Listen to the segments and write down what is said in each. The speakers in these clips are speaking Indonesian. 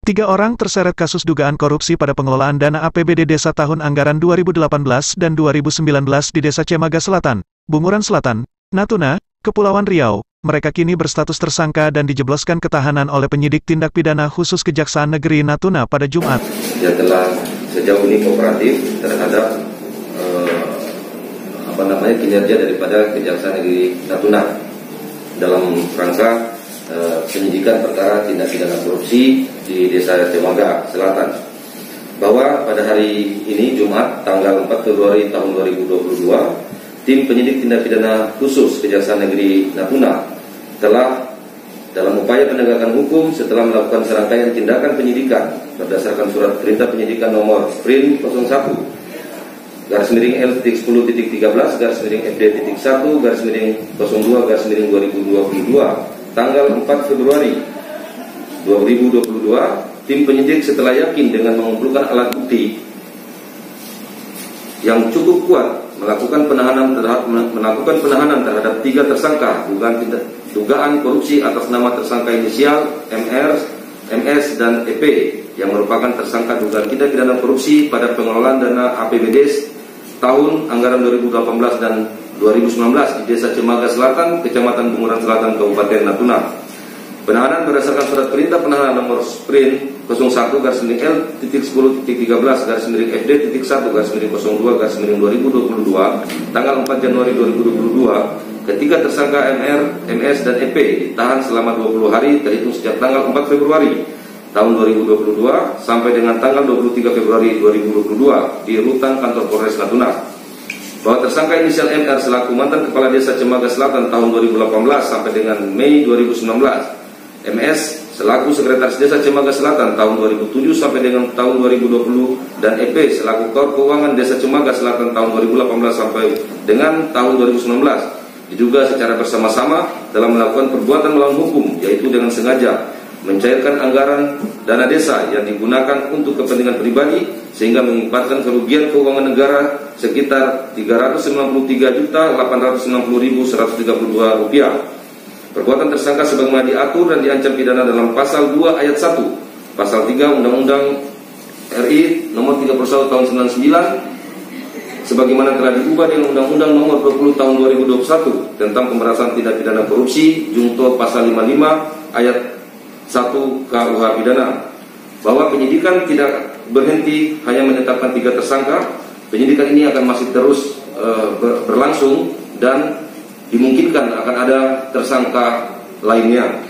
3 orang terseret kasus dugaan korupsi pada pengelolaan dana APBD Desa tahun anggaran 2018 dan 2019 di Desa Cemaga Selatan, Bunguran Selatan, Natuna, Kepulauan Riau. Mereka kini berstatus tersangka dan dijebloskan ketahanan oleh penyidik tindak pidana khusus Kejaksaan Negeri Natuna pada Jumat. Yang telah sejauh ini kooperatif terhadap kinerja daripada Kejaksaan Negeri Natuna dalam rangka penyidikan perkara tindak pidana korupsi di Desa Cemaga Selatan. Bahwa pada hari ini Jumat tanggal 4 Februari tahun 2022, tim penyidik tindak pidana khusus Kejaksaan Negeri Natuna telah dalam upaya penegakan hukum setelah melakukan serangkaian tindakan penyidikan berdasarkan surat perintah penyidikan nomor PRIN 01/LT10-TIG11-FD.1/02/2022 tanggal 4 Februari 2022, tim penyidik setelah yakin dengan mengumpulkan alat bukti yang cukup kuat melakukan penahanan terhadap 3 tersangka dugaan korupsi atas nama tersangka inisial MR, MS dan EP yang merupakan tersangka dugaan tindak pidana korupsi pada pengelolaan dana APBD tahun anggaran 2018 dan 2019 di Desa Cemaga Selatan, Kecamatan Bunguran Selatan, Kabupaten Natuna. Penahanan berdasarkan surat perintah penahanan nomor PRIN 01/LT10-TIG11-FD.1/02/2022 tanggal 4 Januari 2022 ketika tersangka MR, MS dan EP ditahan selama 20 hari terhitung sejak tanggal 4 Februari tahun 2022 sampai dengan tanggal 23 Februari 2022 di rutan kantor Polres Natuna. Bahwa tersangka inisial MR selaku mantan kepala Desa Cemaga Selatan tahun 2018 sampai dengan Mei 2019, MS selaku sekretaris Desa Cemaga Selatan tahun 2007 sampai dengan tahun 2020, dan EP selaku Kor Keuangan Desa Cemaga Selatan tahun 2018 sampai dengan tahun 2019 diduga secara bersama-sama dalam melakukan perbuatan melawan hukum, yaitu dengan sengaja mencairkan anggaran dana desa yang digunakan untuk kepentingan pribadi sehingga mengakibatkan kerugian keuangan negara sekitar Rp390.132.132. Perbuatan tersangka sebagaimana diatur dan diancam pidana dalam pasal 2 ayat 1, pasal 3 Undang-Undang RI nomor 31 tahun 99 sebagaimana telah diubah dengan Undang-Undang nomor 20 tahun 2021 tentang pemberantasan tindak pidana korupsi junto pasal 55 ayat 1 KUH pidana. Bahwa penyidikan tidak berhenti hanya menetapkan 3 tersangka, penyidikan ini akan masih terus berlangsung dan dimungkinkan akan ada tersangka lainnya.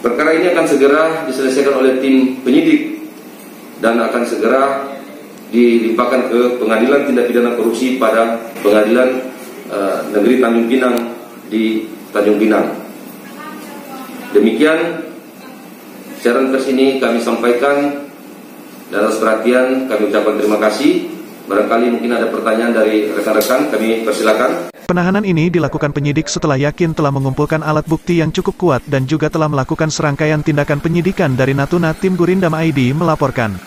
Perkara ini akan segera diselesaikan oleh tim penyidik dan akan segera dilimpahkan ke Pengadilan Tindak Pidana Korupsi pada Pengadilan Negeri Tanjung Pinang di Tanjung Pinang. Demikian siaran pers ini kami sampaikan, dan atas perhatian kami ucapkan terima kasih. Barangkali mungkin ada pertanyaan dari rekan-rekan, kami persilakan. Penahanan ini dilakukan penyidik setelah yakin telah mengumpulkan alat bukti yang cukup kuat dan juga telah melakukan serangkaian tindakan penyidikan dari Natuna. Tim Gurindam ID melaporkan.